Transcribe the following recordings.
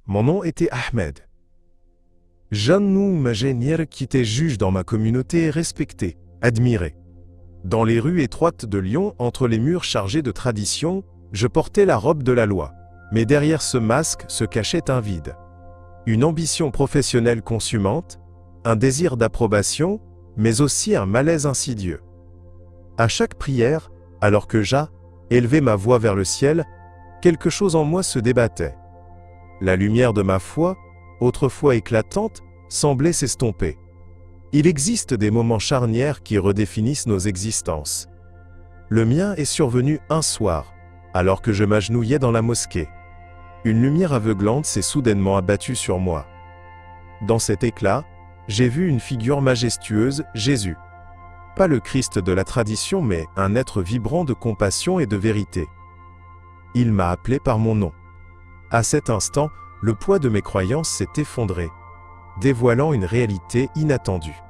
Mon nom était Ahmed. Jeune ingénieur qui était juge dans ma communauté et respecté, admiré. Dans les rues étroites de Lyon, entre les murs chargés de tradition, je portais la robe de la loi. Mais derrière ce masque se cachait un vide. Une ambition professionnelle consumante, un désir d'approbation, mais aussi un malaise insidieux. À chaque prière, alors que élevais ma voix vers le ciel, quelque chose en moi se débattait. La lumière de ma foi, autrefois éclatante, semblait s'estomper. Il existe des moments charnières qui redéfinissent nos existences. Le mien est survenu un soir, alors que je m'agenouillais dans la mosquée. Une lumière aveuglante s'est soudainement abattue sur moi. Dans cet éclat, j'ai vu une figure majestueuse, Jésus. Pas le Christ de la tradition, mais un être vibrant de compassion et de vérité. Il m'a appelé par mon nom. À cet instant, le poids de mes croyances s'est effondré, dévoilant une réalité inattendue.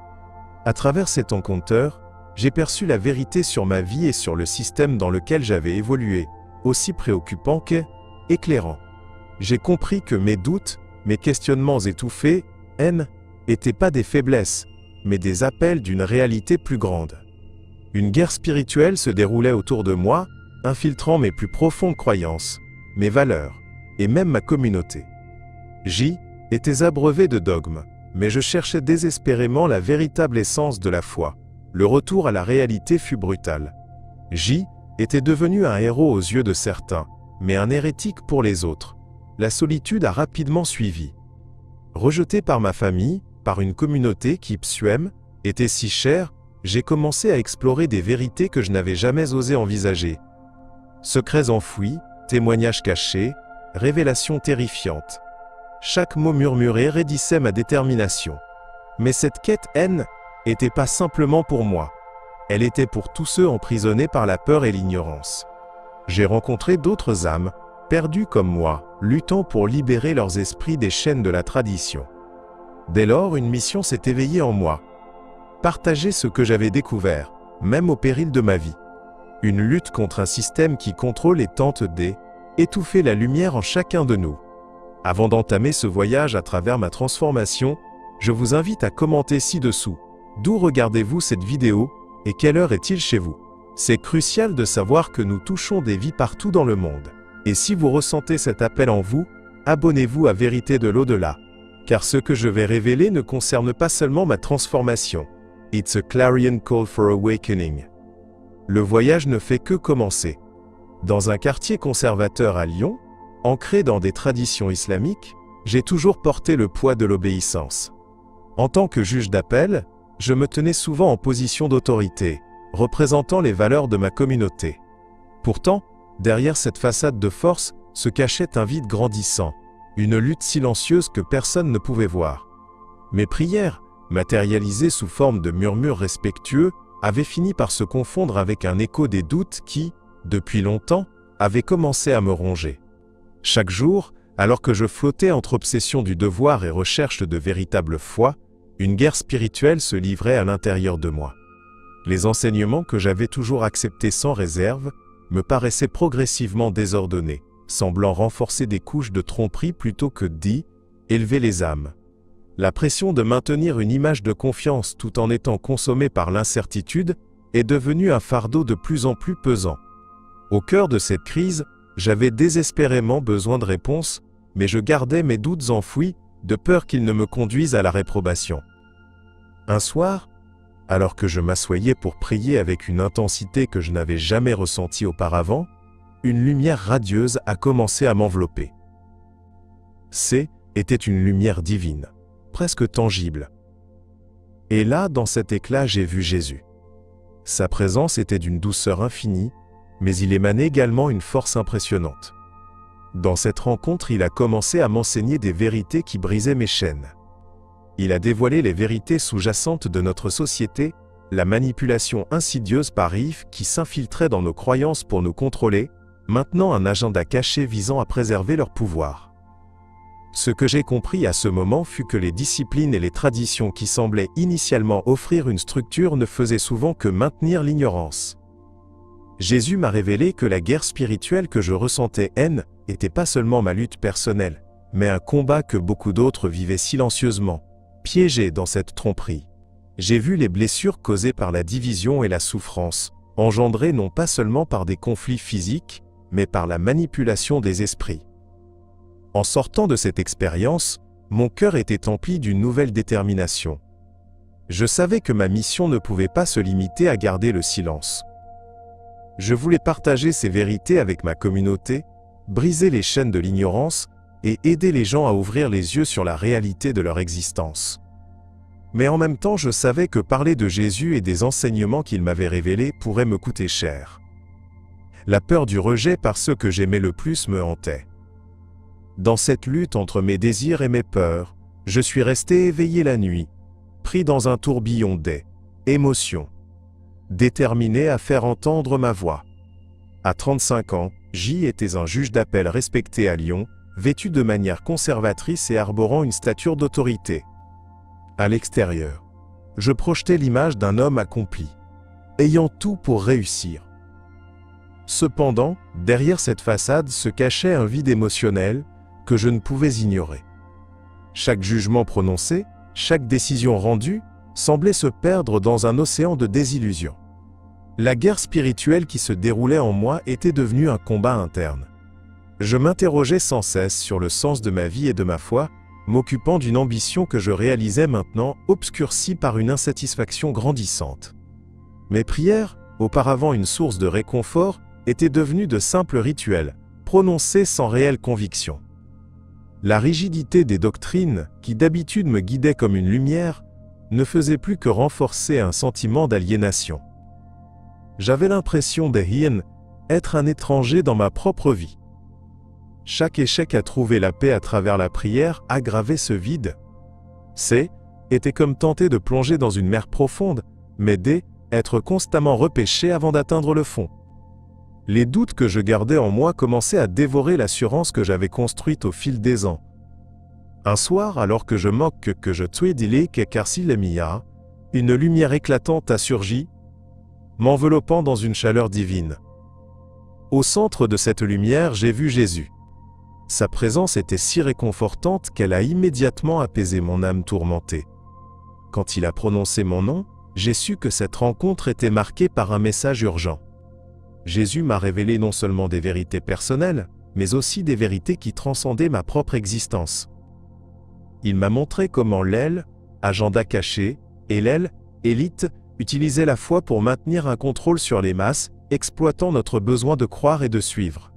À travers cet encounter, j'ai perçu la vérité sur ma vie et sur le système dans lequel j'avais évolué, aussi préoccupant qu'éclairant. J'ai compris que mes doutes, mes questionnements étouffés, n'étaient pas des faiblesses, mais des appels d'une réalité plus grande. Une guerre spirituelle se déroulait autour de moi, infiltrant mes plus profondes croyances, mes valeurs, et même ma communauté. J'étais abreuvé de dogmes, mais je cherchais désespérément la véritable essence de la foi. Le retour à la réalité fut brutal. J'étais devenu un héros aux yeux de certains, mais un hérétique pour les autres. La solitude a rapidement suivi. Rejeté par ma famille, par une communauté qui, était si chère, j'ai commencé à explorer des vérités que je n'avais jamais osé envisager. Secrets enfouis, témoignages cachés, révélations terrifiantes. Chaque mot murmuré raidissait ma détermination. Mais cette quête n'était pas simplement pour moi. Elle était pour tous ceux emprisonnés par la peur et l'ignorance. J'ai rencontré d'autres âmes, perdues comme moi, luttant pour libérer leurs esprits des chaînes de la tradition. Dès lors, une mission s'est éveillée en moi. Partager ce que j'avais découvert, même au péril de ma vie. Une lutte contre un système qui contrôle et tente d'étouffer la lumière en chacun de nous. Avant d'entamer ce voyage à travers ma transformation, je vous invite à commenter ci-dessous. D'où regardez-vous cette vidéo et quelle heure est-il chez vous? C'est crucial de savoir que nous touchons des vies partout dans le monde. Et si vous ressentez cet appel en vous, abonnez-vous à Vérité de l'au-delà. Car ce que je vais révéler ne concerne pas seulement ma transformation. It's a clarion call for awakening. Le voyage ne fait que commencer. Dans un quartier conservateur à Lyon, ancré dans des traditions islamiques, j'ai toujours porté le poids de l'obéissance. En tant que juge d'appel, je me tenais souvent en position d'autorité, représentant les valeurs de ma communauté. Pourtant, derrière cette façade de force, se cachait un vide grandissant, une lutte silencieuse que personne ne pouvait voir. Mes prières, matérialisées sous forme de murmures respectueux, avaient fini par se confondre avec un écho des doutes qui, depuis longtemps, avaient commencé à me ronger. Chaque jour, alors que je flottais entre obsession du devoir et recherche de véritable foi, une guerre spirituelle se livrait à l'intérieur de moi. Les enseignements que j'avais toujours acceptés sans réserve me paraissaient progressivement désordonnés, semblant renforcer des couches de tromperie plutôt que d'élever les âmes. La pression de maintenir une image de confiance tout en étant consommée par l'incertitude est devenue un fardeau de plus en plus pesant. Au cœur de cette crise, j'avais désespérément besoin de réponses, mais je gardais mes doutes enfouis, de peur qu'ils ne me conduisent à la réprobation. Un soir, alors que je m'assoyais pour prier avec une intensité que je n'avais jamais ressentie auparavant, une lumière radieuse a commencé à m'envelopper. C'était une lumière divine, presque tangible. Et là, dans cet éclat, j'ai vu Jésus. Sa présence était d'une douceur infinie, mais il émanait également une force impressionnante. Dans cette rencontre, il a commencé à m'enseigner des vérités qui brisaient mes chaînes. Il a dévoilé les vérités sous-jacentes de notre société, la manipulation insidieuse par Yves qui s'infiltrait dans nos croyances pour nous contrôler, maintenant un agenda caché visant à préserver leur pouvoir. Ce que j'ai compris à ce moment fut que les disciplines et les traditions qui semblaient initialement offrir une structure ne faisaient souvent que maintenir l'ignorance. Jésus m'a révélé que la guerre spirituelle que je ressentais n'était pas seulement ma lutte personnelle, mais un combat que beaucoup d'autres vivaient silencieusement, piégés dans cette tromperie. J'ai vu les blessures causées par la division et la souffrance, engendrées non pas seulement par des conflits physiques, mais par la manipulation des esprits. En sortant de cette expérience, mon cœur était empli d'une nouvelle détermination. Je savais que ma mission ne pouvait pas se limiter à garder le silence. Je voulais partager ces vérités avec ma communauté, briser les chaînes de l'ignorance et aider les gens à ouvrir les yeux sur la réalité de leur existence. Mais en même temps, je savais que parler de Jésus et des enseignements qu'il m'avait révélés pourrait me coûter cher. La peur du rejet par ceux que j'aimais le plus me hantait. Dans cette lutte entre mes désirs et mes peurs, je suis resté éveillé la nuit, pris dans un tourbillon d'émotions, déterminé à faire entendre ma voix. À 35 ans, j'étais un juge d'appel respecté à Lyon, vêtu de manière conservatrice et arborant une stature d'autorité. À l'extérieur, je projetais l'image d'un homme accompli, ayant tout pour réussir. Cependant, derrière cette façade se cachait un vide émotionnel que je ne pouvais ignorer. Chaque jugement prononcé, chaque décision rendue, semblait se perdre dans un océan de désillusions. La guerre spirituelle qui se déroulait en moi était devenue un combat interne. Je m'interrogeais sans cesse sur le sens de ma vie et de ma foi, m'occupant d'une ambition que je réalisais maintenant obscurcie par une insatisfaction grandissante. Mes prières, auparavant une source de réconfort, étaient devenues de simples rituels, prononcés sans réelle conviction. La rigidité des doctrines, qui d'habitude me guidaient comme une lumière, ne faisait plus que renforcer un sentiment d'aliénation. J'avais l'impression d'être un étranger dans ma propre vie. Chaque échec à trouver la paix à travers la prière aggravait ce vide. Était comme tenter de plonger dans une mer profonde, mais être constamment repêché avant d'atteindre le fond. Les doutes que je gardais en moi commençaient à dévorer l'assurance que j'avais construite au fil des ans. Un soir, alors que je moque que je tuais d'ilé Kekarsilemia, une lumière éclatante a surgi, m'enveloppant dans une chaleur divine. Au centre de cette lumière, j'ai vu Jésus. Sa présence était si réconfortante qu'elle a immédiatement apaisé mon âme tourmentée. Quand il a prononcé mon nom, j'ai su que cette rencontre était marquée par un message urgent. Jésus m'a révélé non seulement des vérités personnelles, mais aussi des vérités qui transcendaient ma propre existence. Il m'a montré comment l'aile, agenda caché, et l'aile, élite, utilisaient la foi pour maintenir un contrôle sur les masses, exploitant notre besoin de croire et de suivre.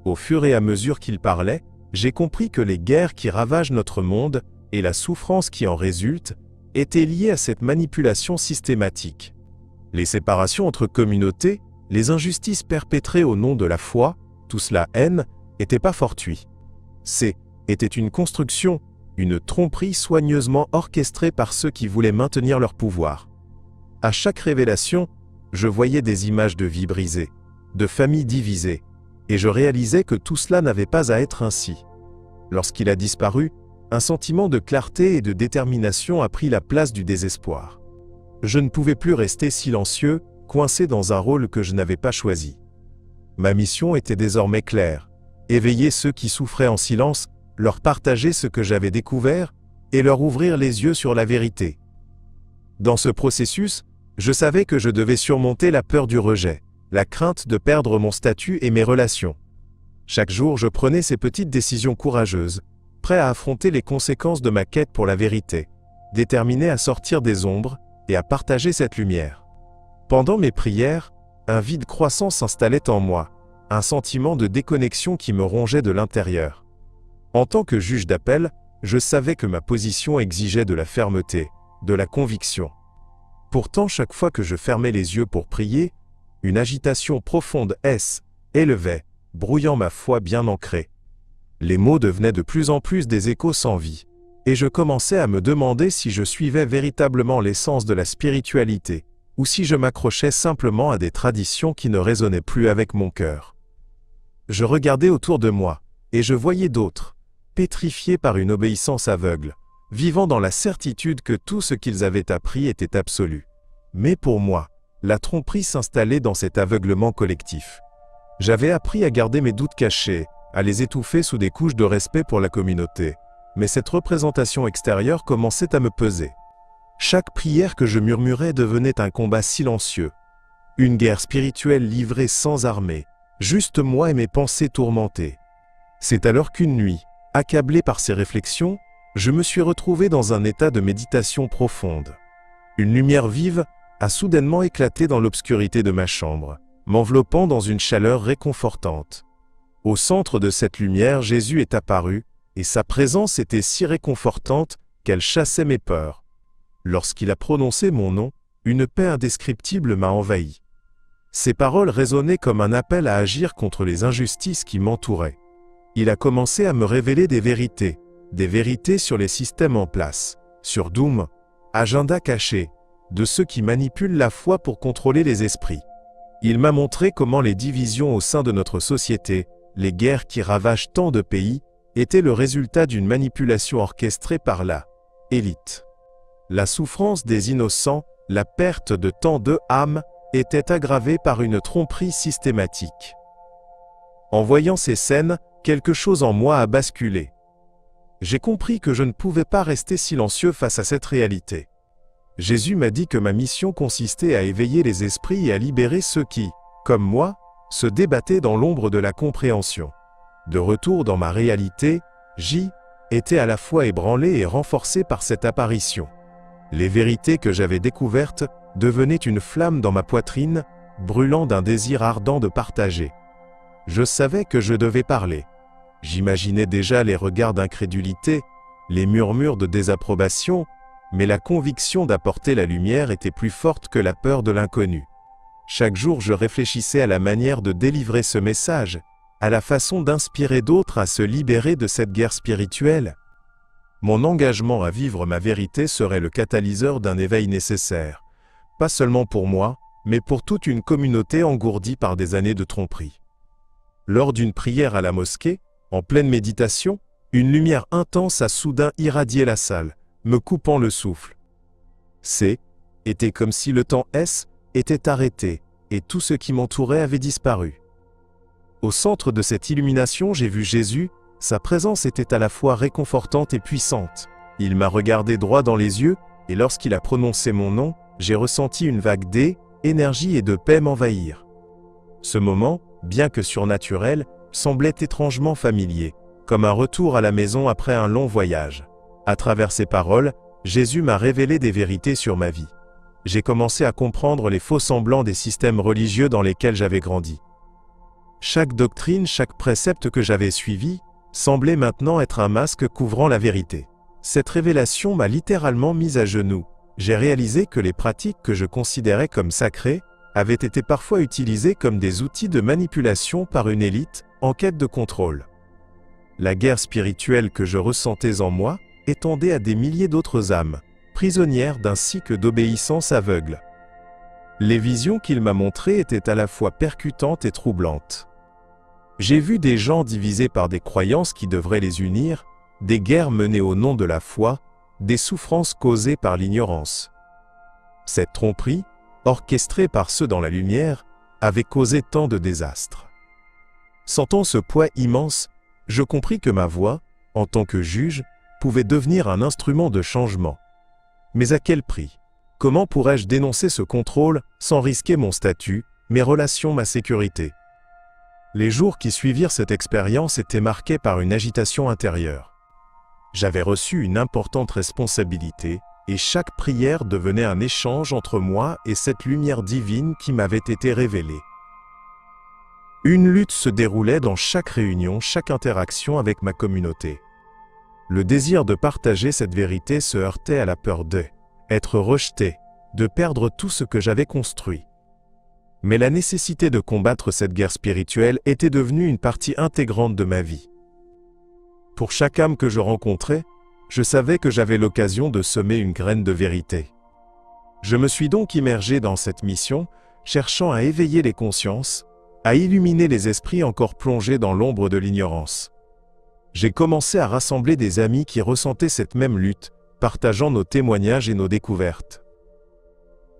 Au fur et à mesure qu'il parlait, j'ai compris que les guerres qui ravagent notre monde, et la souffrance qui en résulte, étaient liées à cette manipulation systématique. Les séparations entre communautés, les injustices perpétrées au nom de la foi, tout cela n'était pas fortuit. Était une construction, une tromperie soigneusement orchestrée par ceux qui voulaient maintenir leur pouvoir. À chaque révélation, je voyais des images de vies brisées, de familles divisées, et je réalisais que tout cela n'avait pas à être ainsi. Lorsqu'il a disparu, un sentiment de clarté et de détermination a pris la place du désespoir. Je ne pouvais plus rester silencieux, coincé dans un rôle que je n'avais pas choisi. Ma mission était désormais claire, éveiller ceux qui souffraient en silence, leur partager ce que j'avais découvert, et leur ouvrir les yeux sur la vérité. Dans ce processus, je savais que je devais surmonter la peur du rejet, la crainte de perdre mon statut et mes relations. Chaque jour, je prenais ces petites décisions courageuses, prêt à affronter les conséquences de ma quête pour la vérité, déterminé à sortir des ombres et à partager cette lumière. Pendant mes prières, un vide croissant s'installait en moi, un sentiment de déconnexion qui me rongeait de l'intérieur. En tant que juge d'appel, je savais que ma position exigeait de la fermeté, de la conviction. Pourtant, chaque fois que je fermais les yeux pour prier, une agitation profonde élevait, brouillant ma foi bien ancrée. Les mots devenaient de plus en plus des échos sans vie, et je commençais à me demander si je suivais véritablement l'essence de la spiritualité, ou si je m'accrochais simplement à des traditions qui ne résonnaient plus avec mon cœur. Je regardais autour de moi, et je voyais d'autres, pétrifiés par une obéissance aveugle, vivant dans la certitude que tout ce qu'ils avaient appris était absolu. Mais pour moi, la tromperie s'installait dans cet aveuglement collectif. J'avais appris à garder mes doutes cachés, à les étouffer sous des couches de respect pour la communauté. Mais cette représentation extérieure commençait à me peser. Chaque prière que je murmurais devenait un combat silencieux. Une guerre spirituelle livrée sans armée, juste moi et mes pensées tourmentées. C'est alors qu'une nuit, accablé par ces réflexions, je me suis retrouvé dans un état de méditation profonde. Une lumière vive a soudainement éclaté dans l'obscurité de ma chambre, m'enveloppant dans une chaleur réconfortante. Au centre de cette lumière, Jésus est apparu, et sa présence était si réconfortante qu'elle chassait mes peurs. Lorsqu'il a prononcé mon nom, une paix indescriptible m'a envahi. Ses paroles résonnaient comme un appel à agir contre les injustices qui m'entouraient. Il a commencé à me révéler des vérités sur les systèmes en place, sur Doom, agenda caché, de ceux qui manipulent la foi pour contrôler les esprits. Il m'a montré comment les divisions au sein de notre société, les guerres qui ravagent tant de pays, étaient le résultat d'une manipulation orchestrée par la élite. La souffrance des innocents, la perte de tant d'âmes, était aggravée par une tromperie systématique. En voyant ces scènes, quelque chose en moi a basculé. J'ai compris que je ne pouvais pas rester silencieux face à cette réalité. Jésus m'a dit que ma mission consistait à éveiller les esprits et à libérer ceux qui, comme moi, se débattaient dans l'ombre de la compréhension. De retour dans ma réalité, j'y étais à la fois ébranlé et renforcé par cette apparition. Les vérités que j'avais découvertes devenaient une flamme dans ma poitrine, brûlant d'un désir ardent de partager. Je savais que je devais parler. J'imaginais déjà les regards d'incrédulité, les murmures de désapprobation, mais la conviction d'apporter la lumière était plus forte que la peur de l'inconnu. Chaque jour, je réfléchissais à la manière de délivrer ce message, à la façon d'inspirer d'autres à se libérer de cette guerre spirituelle. Mon engagement à vivre ma vérité serait le catalyseur d'un éveil nécessaire, pas seulement pour moi, mais pour toute une communauté engourdie par des années de tromperie. Lors d'une prière à la mosquée, en pleine méditation, une lumière intense a soudain irradié la salle, me coupant le souffle. Était comme si le temps était arrêté, et tout ce qui m'entourait avait disparu. Au centre de cette illumination, j'ai vu Jésus. Sa présence était à la fois réconfortante et puissante. Il m'a regardé droit dans les yeux, et lorsqu'il a prononcé mon nom, j'ai ressenti une vague d'énergie et de paix m'envahir. Ce moment, bien que surnaturel, semblait étrangement familier, comme un retour à la maison après un long voyage. À travers ces paroles, Jésus m'a révélé des vérités sur ma vie. J'ai commencé à comprendre les faux semblants des systèmes religieux dans lesquels j'avais grandi. Chaque doctrine, chaque précepte que j'avais suivi, semblait maintenant être un masque couvrant la vérité. Cette révélation m'a littéralement mis à genoux. J'ai réalisé que les pratiques que je considérais comme sacrées avaient été parfois utilisées comme des outils de manipulation par une élite en quête de contrôle. La guerre spirituelle que je ressentais en moi étendait à des milliers d'autres âmes, prisonnières d'un cycle d'obéissance aveugle. Les visions qu'il m'a montrées étaient à la fois percutantes et troublantes. J'ai vu des gens divisés par des croyances qui devraient les unir, des guerres menées au nom de la foi, des souffrances causées par l'ignorance. Cette tromperie, orchestrée par ceux dans la lumière, avait causé tant de désastres. Sentant ce poids immense, je compris que ma voix, en tant que juge, pouvait devenir un instrument de changement. Mais à quel prix? Comment pourrais-je dénoncer ce contrôle sans risquer mon statut, mes relations, ma sécurité? Les jours qui suivirent cette expérience étaient marqués par une agitation intérieure. J'avais reçu une importante responsabilité, et chaque prière devenait un échange entre moi et cette lumière divine qui m'avait été révélée. Une lutte se déroulait dans chaque réunion, chaque interaction avec ma communauté. Le désir de partager cette vérité se heurtait à la peur d'être rejeté, de perdre tout ce que j'avais construit. Mais la nécessité de combattre cette guerre spirituelle était devenue une partie intégrante de ma vie. Pour chaque âme que je rencontrais, je savais que j'avais l'occasion de semer une graine de vérité. Je me suis donc immergé dans cette mission, cherchant à éveiller les consciences, à illuminer les esprits encore plongés dans l'ombre de l'ignorance. J'ai commencé à rassembler des amis qui ressentaient cette même lutte, partageant nos témoignages et nos découvertes.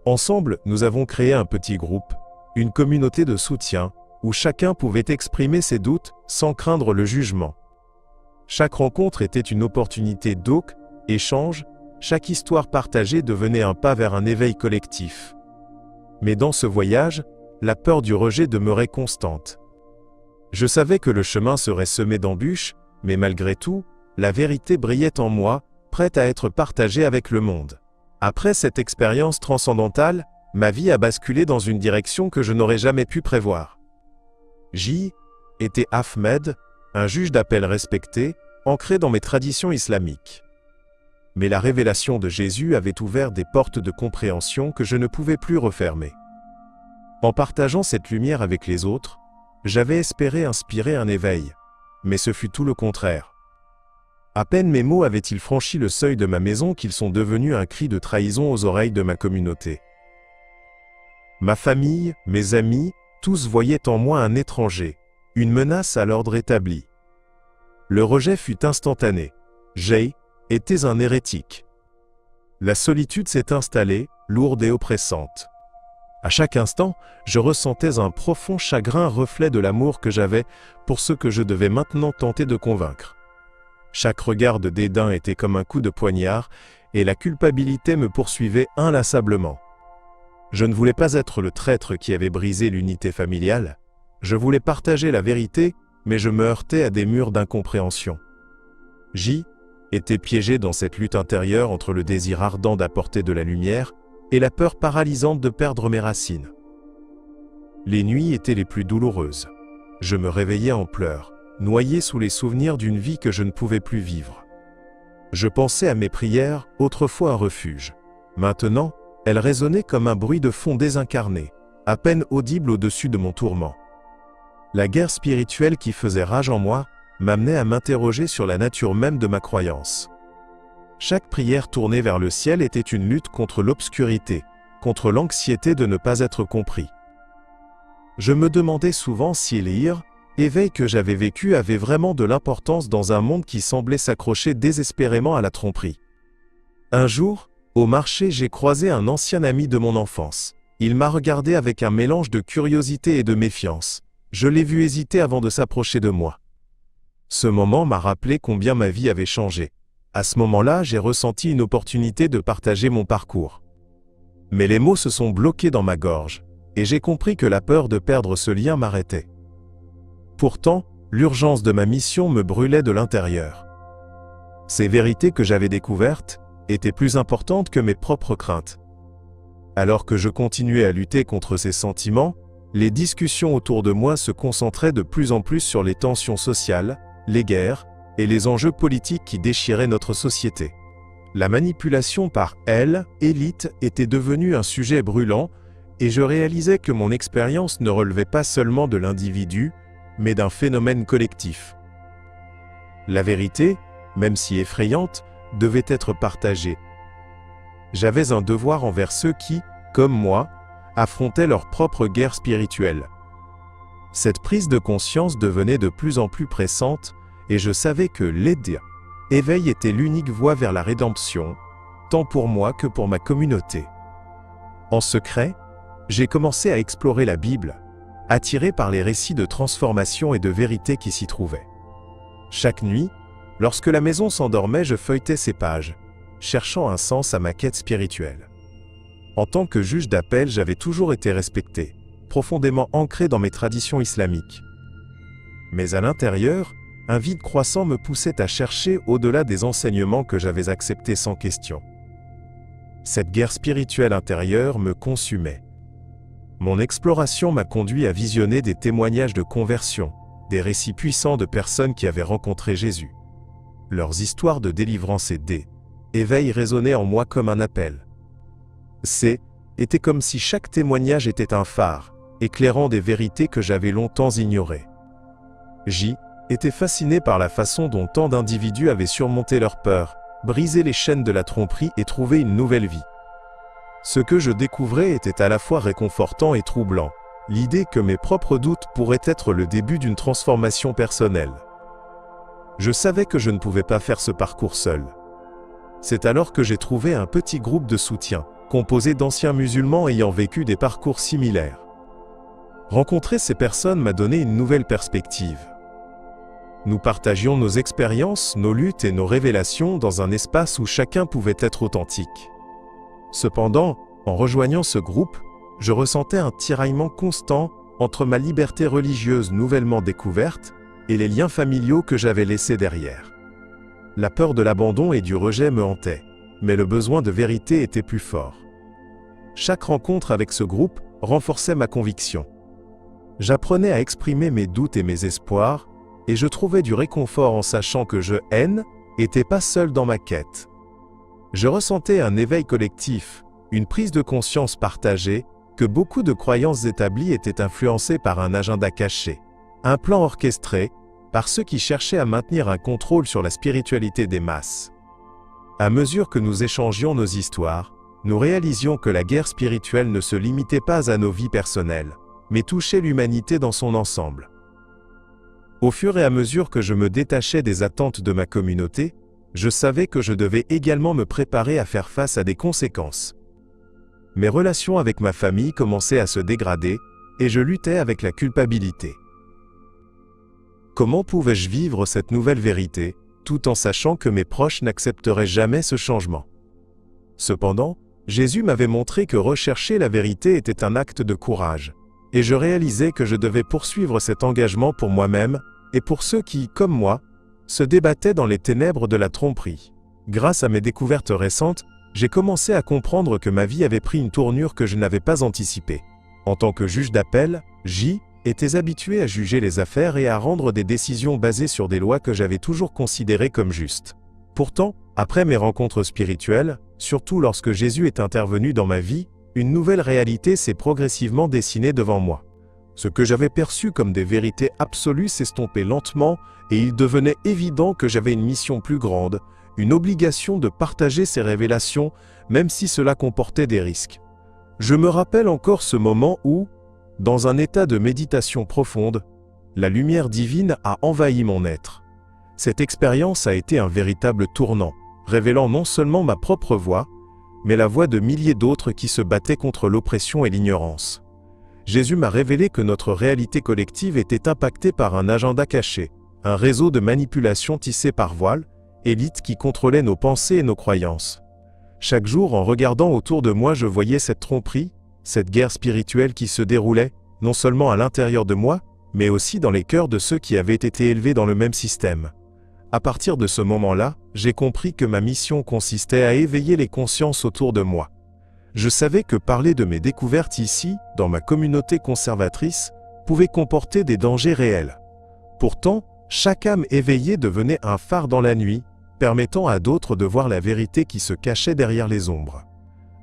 Ensemble, nous avons créé un petit groupe, une communauté de soutien, où chacun pouvait exprimer ses doutes sans craindre le jugement. Chaque rencontre était une opportunité d'échange, chaque histoire partagée devenait un pas vers un éveil collectif. Mais dans ce voyage, la peur du rejet demeurait constante. Je savais que le chemin serait semé d'embûches, mais malgré tout, la vérité brillait en moi, prête à être partagée avec le monde. Après cette expérience transcendantale, ma vie a basculé dans une direction que je n'aurais jamais pu prévoir. J. était Ahmed, un juge d'appel respecté, ancré dans mes traditions islamiques. Mais la révélation de Jésus avait ouvert des portes de compréhension que je ne pouvais plus refermer. En partageant cette lumière avec les autres, j'avais espéré inspirer un éveil, mais ce fut tout le contraire. À peine mes mots avaient-ils franchi le seuil de ma maison qu'ils sont devenus un cri de trahison aux oreilles de ma communauté. Ma famille, mes amis, tous voyaient en moi un étranger, une menace à l'ordre établi. Le rejet fut instantané. J'étais un hérétique. La solitude s'est installée, lourde et oppressante. À chaque instant, je ressentais un profond chagrin reflet de l'amour que j'avais pour ceux que je devais maintenant tenter de convaincre. Chaque regard de dédain était comme un coup de poignard, et la culpabilité me poursuivait inlassablement. Je ne voulais pas être le traître qui avait brisé l'unité familiale. Je voulais partager la vérité, mais je me heurtais à des murs d'incompréhension. J'étais piégé dans cette lutte intérieure entre le désir ardent d'apporter de la lumière et la peur paralysante de perdre mes racines. Les nuits étaient les plus douloureuses. Je me réveillais en pleurs, noyé sous les souvenirs d'une vie que je ne pouvais plus vivre. Je pensais à mes prières, autrefois un refuge. Maintenant, elles résonnaient comme un bruit de fond désincarné, à peine audible au-dessus de mon tourment. La guerre spirituelle qui faisait rage en moi m'amenait à m'interroger sur la nature même de ma croyance. Chaque prière tournée vers le ciel était une lutte contre l'obscurité, contre l'anxiété de ne pas être compris. Je me demandais souvent si l'éveil que j'avais vécu avait vraiment de l'importance dans un monde qui semblait s'accrocher désespérément à la tromperie. Un jour, au marché, j'ai croisé un ancien ami de mon enfance. Il m'a regardé avec un mélange de curiosité et de méfiance. Je l'ai vu hésiter avant de s'approcher de moi. Ce moment m'a rappelé combien ma vie avait changé. À ce moment-là, j'ai ressenti une opportunité de partager mon parcours. Mais les mots se sont bloqués dans ma gorge, et j'ai compris que la peur de perdre ce lien m'arrêtait. Pourtant, l'urgence de ma mission me brûlait de l'intérieur. Ces vérités que j'avais découvertes étaient plus importantes que mes propres craintes. Alors que je continuais à lutter contre ces sentiments, les discussions autour de moi se concentraient de plus en plus sur les tensions sociales, les guerres, et les enjeux politiques qui déchiraient notre société. La manipulation par l'élite était devenue un sujet brûlant, et je réalisais que mon expérience ne relevait pas seulement de l'individu, mais d'un phénomène collectif. La vérité, même si effrayante, devait être partagée. J'avais un devoir envers ceux qui, comme moi, affrontaient leur propre guerre spirituelle. Cette prise de conscience devenait de plus en plus pressante, et je savais que l'éveil était l'unique voie vers la rédemption, tant pour moi que pour ma communauté. En secret, j'ai commencé à explorer la Bible, attiré par les récits de transformation et de vérité qui s'y trouvaient. Chaque nuit, lorsque la maison s'endormait, je feuilletais ces pages, cherchant un sens à ma quête spirituelle. En tant que juge d'appel, j'avais toujours été respecté, profondément ancré dans mes traditions islamiques. Mais à l'intérieur, un vide croissant me poussait à chercher au-delà des enseignements que j'avais acceptés sans question. Cette guerre spirituelle intérieure me consumait. Mon exploration m'a conduit à visionner des témoignages de conversion, des récits puissants de personnes qui avaient rencontré Jésus. Leurs histoires de délivrance et d'éveil résonnaient en moi comme un appel. C'était comme si chaque témoignage était un phare, éclairant des vérités que j'avais longtemps ignorées. J'étais fasciné par la façon dont tant d'individus avaient surmonté leur peur, brisé les chaînes de la tromperie et trouvé une nouvelle vie. Ce que je découvrais était à la fois réconfortant et troublant, l'idée que mes propres doutes pourraient être le début d'une transformation personnelle. Je savais que je ne pouvais pas faire ce parcours seul. C'est alors que j'ai trouvé un petit groupe de soutien, composé d'anciens musulmans ayant vécu des parcours similaires. Rencontrer ces personnes m'a donné une nouvelle perspective. Nous partagions nos expériences, nos luttes et nos révélations dans un espace où chacun pouvait être authentique. Cependant, en rejoignant ce groupe, je ressentais un tiraillement constant entre ma liberté religieuse nouvellement découverte et les liens familiaux que j'avais laissés derrière. La peur de l'abandon et du rejet me hantait, mais le besoin de vérité était plus fort. Chaque rencontre avec ce groupe renforçait ma conviction. J'apprenais à exprimer mes doutes et mes espoirs, et je trouvais du réconfort en sachant que je n'étais pas seul dans ma quête. Je ressentais un éveil collectif, une prise de conscience partagée, que beaucoup de croyances établies étaient influencées par un agenda caché, un plan orchestré, par ceux qui cherchaient à maintenir un contrôle sur la spiritualité des masses. À mesure que nous échangions nos histoires, nous réalisions que la guerre spirituelle ne se limitait pas à nos vies personnelles, mais touchait l'humanité dans son ensemble. Au fur et à mesure que je me détachais des attentes de ma communauté, je savais que je devais également me préparer à faire face à des conséquences. Mes relations avec ma famille commençaient à se dégrader, et je luttais avec la culpabilité. Comment pouvais-je vivre cette nouvelle vérité, tout en sachant que mes proches n'accepteraient jamais ce changement? Cependant, Jésus m'avait montré que rechercher la vérité était un acte de courage, et je réalisais que je devais poursuivre cet engagement pour moi-même, et pour ceux qui, comme moi, se débattaient dans les ténèbres de la tromperie. Grâce à mes découvertes récentes, j'ai commencé à comprendre que ma vie avait pris une tournure que je n'avais pas anticipée. En tant que juge d'appel, j'étais habitué à juger les affaires et à rendre des décisions basées sur des lois que j'avais toujours considérées comme justes. Pourtant, après mes rencontres spirituelles, surtout lorsque Jésus est intervenu dans ma vie, une nouvelle réalité s'est progressivement dessinée devant moi. Ce que j'avais perçu comme des vérités absolues s'estompait lentement et il devenait évident que j'avais une mission plus grande, une obligation de partager ces révélations, même si cela comportait des risques. Je me rappelle encore ce moment où, dans un état de méditation profonde, la lumière divine a envahi mon être. Cette expérience a été un véritable tournant, révélant non seulement ma propre voix, mais la voix de milliers d'autres qui se battaient contre l'oppression et l'ignorance. Jésus m'a révélé que notre réalité collective était impactée par un agenda caché, un réseau de manipulation tissé par voile, élite qui contrôlait nos pensées et nos croyances. Chaque jour, en regardant autour de moi, je voyais cette tromperie, cette guerre spirituelle qui se déroulait, non seulement à l'intérieur de moi, mais aussi dans les cœurs de ceux qui avaient été élevés dans le même système. À partir de ce moment-là, j'ai compris que ma mission consistait à éveiller les consciences autour de moi. Je savais que parler de mes découvertes ici, dans ma communauté conservatrice, pouvait comporter des dangers réels. Pourtant, chaque âme éveillée devenait un phare dans la nuit, permettant à d'autres de voir la vérité qui se cachait derrière les ombres.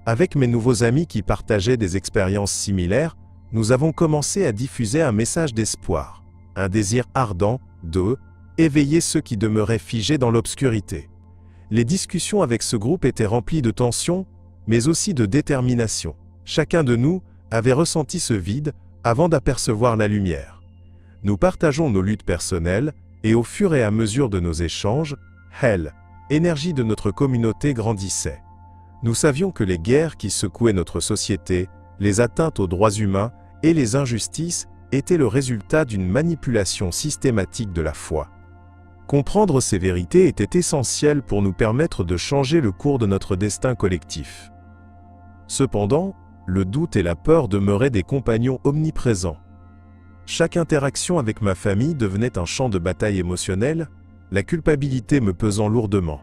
Avec mes nouveaux amis qui partageaient des expériences similaires, nous avons commencé à diffuser un message d'espoir, un désir ardent de éveiller ceux qui demeuraient figés dans l'obscurité. Les discussions avec ce groupe étaient remplies de tension, mais aussi de détermination. Chacun de nous avait ressenti ce vide avant d'apercevoir la lumière. Nous partageons nos luttes personnelles, et au fur et à mesure de nos échanges, l'énergie de notre communauté grandissait. Nous savions que les guerres qui secouaient notre société, les atteintes aux droits humains et les injustices étaient le résultat d'une manipulation systématique de la foi. Comprendre ces vérités était essentiel pour nous permettre de changer le cours de notre destin collectif. Cependant, le doute et la peur demeuraient des compagnons omniprésents. Chaque interaction avec ma famille devenait un champ de bataille émotionnel, la culpabilité me pesant lourdement.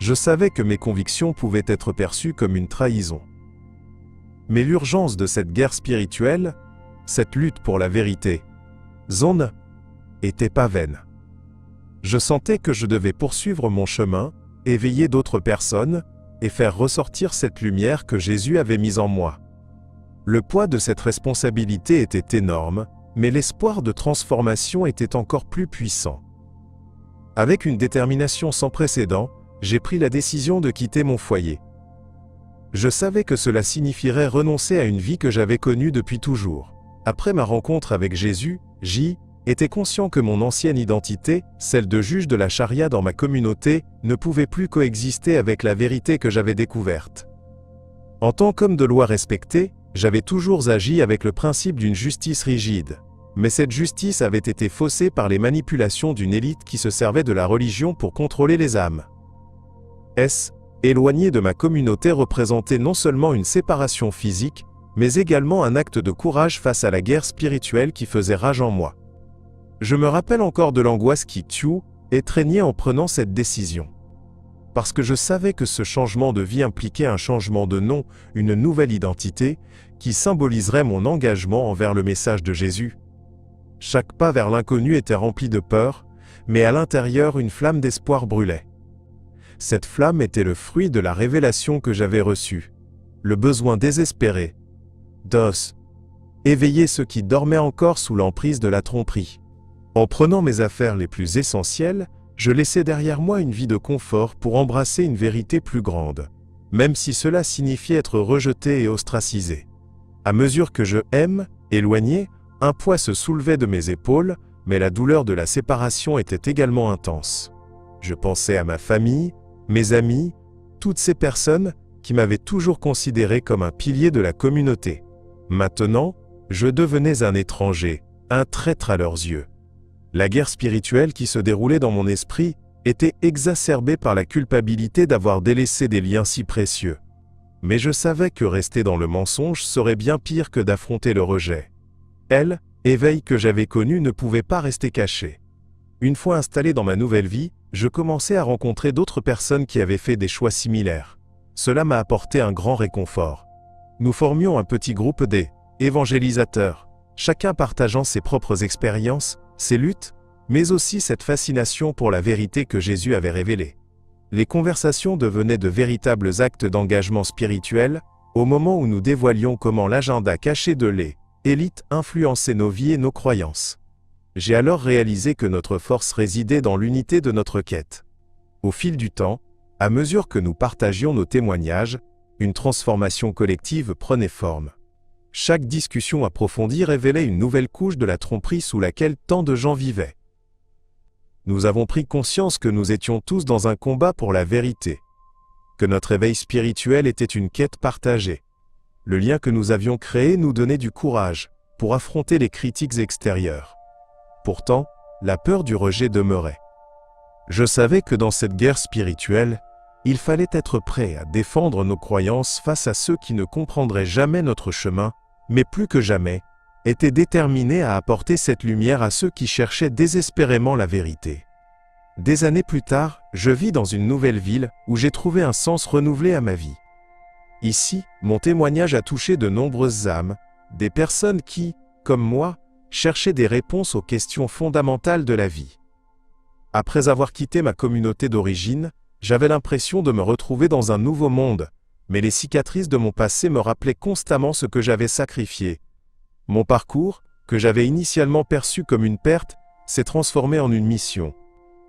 Je savais que mes convictions pouvaient être perçues comme une trahison. Mais l'urgence de cette guerre spirituelle, cette lutte pour la vérité, n'était pas vaine. Je sentais que je devais poursuivre mon chemin, éveiller d'autres personnes, et faire ressortir cette lumière que Jésus avait mise en moi. Le poids de cette responsabilité était énorme, mais l'espoir de transformation était encore plus puissant. Avec une détermination sans précédent, j'ai pris la décision de quitter mon foyer. Je savais que cela signifierait renoncer à une vie que j'avais connue depuis toujours. Après ma rencontre avec Jésus, j'étais conscient que mon ancienne identité, celle de juge de la charia dans ma communauté, ne pouvait plus coexister avec la vérité que j'avais découverte. En tant qu'homme de loi respecté, J'avais toujours agi avec le principe d'une justice rigide. Mais cette justice avait été faussée par les manipulations d'une élite qui se servait de la religion pour contrôler les âmes. Éloigné de ma communauté représentait non seulement une séparation physique, mais également un acte de courage face à la guerre spirituelle qui faisait rage en moi. Je me rappelle encore de l'angoisse qui étreignait en prenant cette décision. Parce que je savais que ce changement de vie impliquait un changement de nom, une nouvelle identité, qui symboliserait mon engagement envers le message de Jésus. Chaque pas vers l'inconnu était rempli de peur, mais à l'intérieur une flamme d'espoir brûlait. Cette flamme était le fruit de la révélation que j'avais reçue. Le besoin désespéré éveiller ceux qui dormaient encore sous l'emprise de la tromperie. En prenant mes affaires les plus essentielles, je laissais derrière moi une vie de confort pour embrasser une vérité plus grande, même si cela signifiait être rejeté et ostracisé. À mesure que je éloigné, un poids se soulevait de mes épaules, mais la douleur de la séparation était également intense. Je pensais à ma famille, mes amis, toutes ces personnes qui m'avaient toujours considéré comme un pilier de la communauté. Maintenant, je devenais un étranger, un traître à leurs yeux. La guerre spirituelle qui se déroulait dans mon esprit était exacerbée par la culpabilité d'avoir délaissé des liens si précieux. Mais je savais que rester dans le mensonge serait bien pire que d'affronter le rejet. L'éveil que j'avais connu ne pouvait pas rester caché. Une fois installé dans ma nouvelle vie, je commençais à rencontrer d'autres personnes qui avaient fait des choix similaires. Cela m'a apporté un grand réconfort. Nous formions un petit groupe d'évangélisateurs, chacun partageant ses propres expériences, ses luttes, mais aussi cette fascination pour la vérité que Jésus avait révélée. Les conversations devenaient de véritables actes d'engagement spirituel, au moment où nous dévoilions comment l'agenda caché de l'élite influençait nos vies et nos croyances. J'ai alors réalisé que notre force résidait dans l'unité de notre quête. Au fil du temps, à mesure que nous partagions nos témoignages, une transformation collective prenait forme. Chaque discussion approfondie révélait une nouvelle couche de la tromperie sous laquelle tant de gens vivaient. Nous avons pris conscience que nous étions tous dans un combat pour la vérité, que notre éveil spirituel était une quête partagée. Le lien que nous avions créé nous donnait du courage pour affronter les critiques extérieures. Pourtant, la peur du rejet demeurait. Je savais que dans cette guerre spirituelle, il fallait être prêt à défendre nos croyances face à ceux qui ne comprendraient jamais notre chemin, mais plus que jamais, étaient déterminés à apporter cette lumière à ceux qui cherchaient désespérément la vérité. Des années plus tard, je vis dans une nouvelle ville où j'ai trouvé un sens renouvelé à ma vie. Ici, mon témoignage a touché de nombreuses âmes, des personnes qui, comme moi, cherchaient des réponses aux questions fondamentales de la vie. Après avoir quitté ma communauté d'origine, j'avais l'impression de me retrouver dans un nouveau monde, mais les cicatrices de mon passé me rappelaient constamment ce que j'avais sacrifié. Mon parcours, que j'avais initialement perçu comme une perte, s'est transformé en une mission.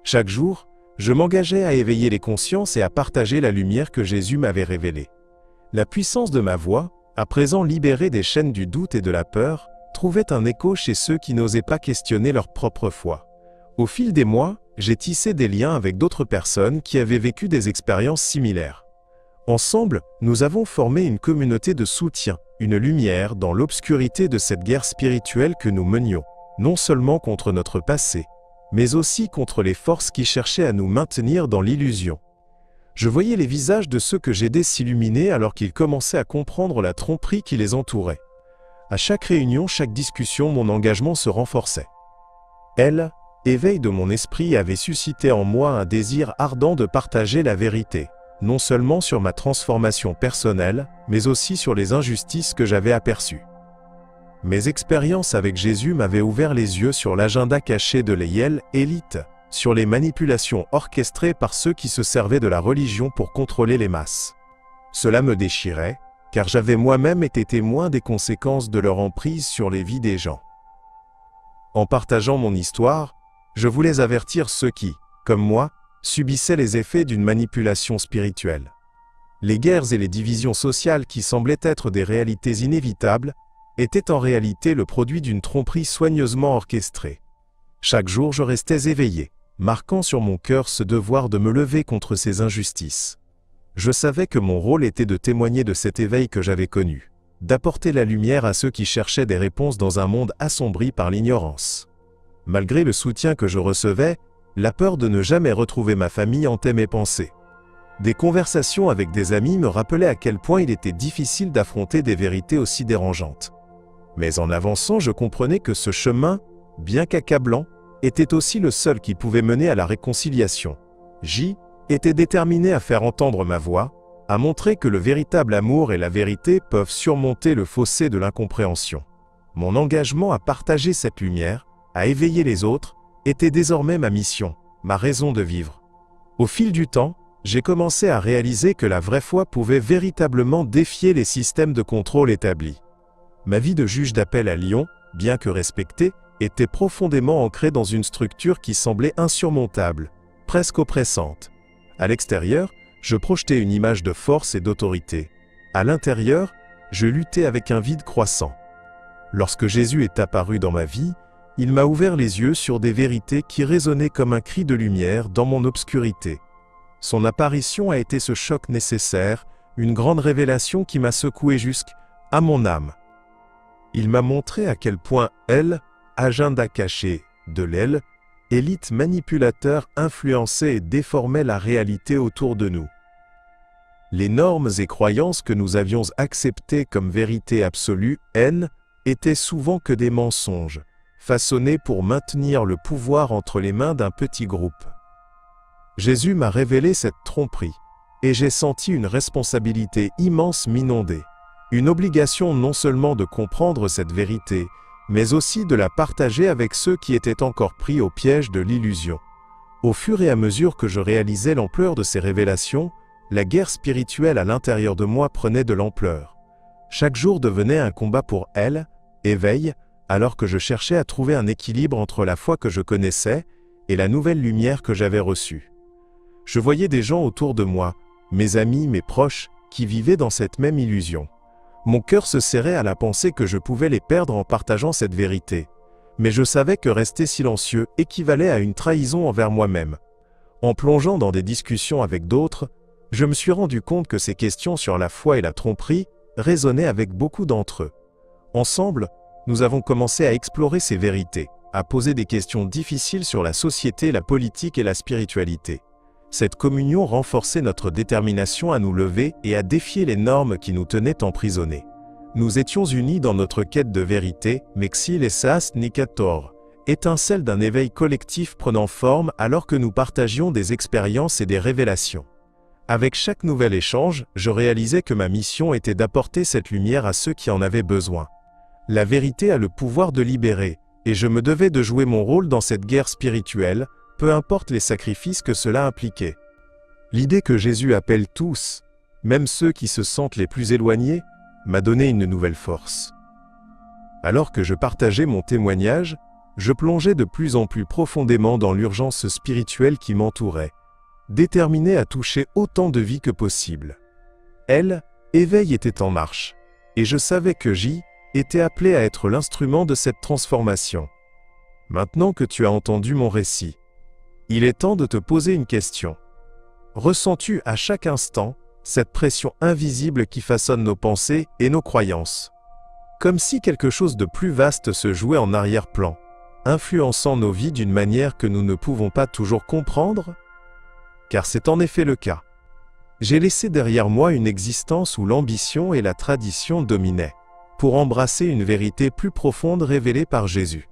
Chaque jour, je m'engageais à éveiller les consciences et à partager la lumière que Jésus m'avait révélée. La puissance de ma voix, à présent libérée des chaînes du doute et de la peur, trouvait un écho chez ceux qui n'osaient pas questionner leur propre foi. Au fil des mois, j'ai tissé des liens avec d'autres personnes qui avaient vécu des expériences similaires. Ensemble, nous avons formé une communauté de soutien, une lumière dans l'obscurité de cette guerre spirituelle que nous menions, non seulement contre notre passé, mais aussi contre les forces qui cherchaient à nous maintenir dans l'illusion. Je voyais les visages de ceux que j'aidais s'illuminer alors qu'ils commençaient à comprendre la tromperie qui les entourait. À chaque réunion, chaque discussion, mon engagement se renforçait. L'éveil de mon esprit avait suscité en moi un désir ardent de partager la vérité, non seulement sur ma transformation personnelle, mais aussi sur les injustices que j'avais aperçues. Mes expériences avec Jésus m'avaient ouvert les yeux sur l'agenda caché de l'élite, sur les manipulations orchestrées par ceux qui se servaient de la religion pour contrôler les masses. Cela me déchirait, car j'avais moi-même été témoin des conséquences de leur emprise sur les vies des gens. En partageant mon histoire, je voulais avertir ceux qui, comme moi, subissaient les effets d'une manipulation spirituelle. Les guerres et les divisions sociales qui semblaient être des réalités inévitables, étaient en réalité le produit d'une tromperie soigneusement orchestrée. Chaque jour je restais éveillé, marquant sur mon cœur ce devoir de me lever contre ces injustices. Je savais que mon rôle était de témoigner de cet éveil que j'avais connu. d'apporter la lumière à ceux qui cherchaient des réponses dans un monde assombri par l'ignorance. Malgré le soutien que je recevais, la peur de ne jamais retrouver ma famille hantait mes pensées. Des conversations avec des amis me rappelaient à quel point il était difficile d'affronter des vérités aussi dérangeantes. Mais en avançant, je comprenais que ce chemin, bien qu'accablant, était aussi le seul qui pouvait mener à la réconciliation. J était déterminé à faire entendre ma voix, à montrer que le véritable amour et la vérité peuvent surmonter le fossé de l'incompréhension. Mon engagement à partager cette lumière, à éveiller les autres, était désormais ma mission, ma raison de vivre. Au fil du temps, j'ai commencé à réaliser que la vraie foi pouvait véritablement défier les systèmes de contrôle établis. Ma vie de juge d'appel à Lyon, bien que respectée, était profondément ancrée dans une structure qui semblait insurmontable, presque oppressante. À l'extérieur, je projetais une image de force et d'autorité. À l'intérieur, je luttais avec un vide croissant. Lorsque Jésus est apparu dans ma vie, il m'a ouvert les yeux sur des vérités qui résonnaient comme un cri de lumière dans mon obscurité. Son apparition a été ce choc nécessaire, une grande révélation qui m'a secoué jusqu'à mon âme. Il m'a montré à quel point elle, agenda caché de l'aile, élite manipulateur influençait et déformait la réalité autour de nous. Les normes et croyances que nous avions acceptées comme vérité absolue, étaient souvent que des mensonges, façonnés pour maintenir le pouvoir entre les mains d'un petit groupe. Jésus m'a révélé cette tromperie, et j'ai senti une responsabilité immense m'inonder, une obligation non seulement de comprendre cette vérité, mais aussi de la partager avec ceux qui étaient encore pris au piège de l'illusion. Au fur et à mesure que je réalisais l'ampleur de ces révélations, la guerre spirituelle à l'intérieur de moi prenait de l'ampleur. Chaque jour devenait un combat pour éveil, alors que je cherchais à trouver un équilibre entre la foi que je connaissais et la nouvelle lumière que j'avais reçue. Je voyais des gens autour de moi, mes amis, mes proches, qui vivaient dans cette même illusion. Mon cœur se serrait à la pensée que je pouvais les perdre en partageant cette vérité. Mais je savais que rester silencieux équivalait à une trahison envers moi-même. En plongeant dans des discussions avec d'autres, je me suis rendu compte que ces questions sur la foi et la tromperie résonnaient avec beaucoup d'entre eux. Ensemble, nous avons commencé à explorer ces vérités, à poser des questions difficiles sur la société, la politique et la spiritualité. Cette communion renforçait notre détermination à nous lever et à défier les normes qui nous tenaient emprisonnés. Nous étions unis dans notre quête de vérité, Mexil et Saas Nikator, étincelle d'un éveil collectif prenant forme alors que nous partagions des expériences et des révélations. Avec chaque nouvel échange, je réalisais que ma mission était d'apporter cette lumière à ceux qui en avaient besoin. La vérité a le pouvoir de libérer, et je me devais de jouer mon rôle dans cette guerre spirituelle, peu importe les sacrifices que cela impliquait. L'idée que Jésus appelle tous, même ceux qui se sentent les plus éloignés, m'a donné une nouvelle force. Alors que je partageais mon témoignage, je plongeais de plus en plus profondément dans l'urgence spirituelle qui m'entourait, déterminé à toucher autant de vies que possible. Éveil était en marche, et je savais que J était appelé à être l'instrument de cette transformation. Maintenant que tu as entendu mon récit, il est temps de te poser une question. Ressens-tu à chaque instant cette pression invisible qui façonne nos pensées et nos croyances? Comme si quelque chose de plus vaste se jouait en arrière-plan, influençant nos vies d'une manière que nous ne pouvons pas toujours comprendre? Car c'est en effet le cas. J'ai laissé derrière moi une existence où l'ambition et la tradition dominaient, pour embrasser une vérité plus profonde révélée par Jésus.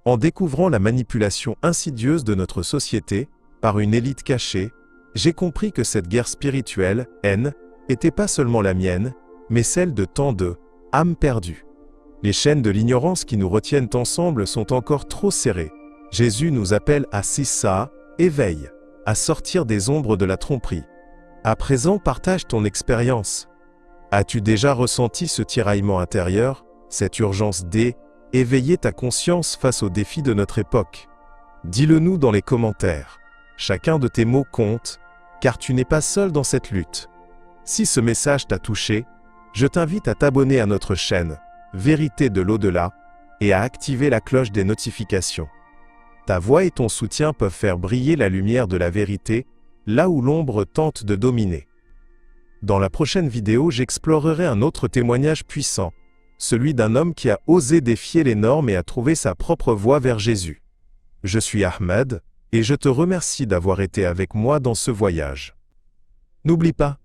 En découvrant la manipulation insidieuse de notre société, par une élite cachée, j'ai compris que cette guerre spirituelle, n'était pas seulement la mienne, mais celle de tant de âmes perdues. Les chaînes de l'ignorance qui nous retiennent ensemble sont encore trop serrées. Jésus nous appelle à Sissa, éveil, à sortir des ombres de la tromperie. À présent, partage ton expérience. As-tu déjà ressenti ce tiraillement intérieur, cette urgence d'éveiller ta conscience face aux défis de notre époque? Dis-le nous dans les commentaires. Chacun de tes mots compte, car tu n'es pas seul dans cette lutte. Si ce message t'a touché, je t'invite à t'abonner à notre chaîne, Vérité de l'au-delà, et à activer la cloche des notifications. Ta voix et ton soutien peuvent faire briller la lumière de la vérité, là où l'ombre tente de dominer. Dans la prochaine vidéo, j'explorerai un autre témoignage puissant, celui d'un homme qui a osé défier les normes et a trouvé sa propre voie vers Jésus. Je suis Ahmed, et je te remercie d'avoir été avec moi dans ce voyage. N'oublie pas,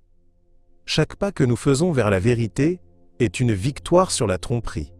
chaque pas que nous faisons vers la vérité est une victoire sur la tromperie.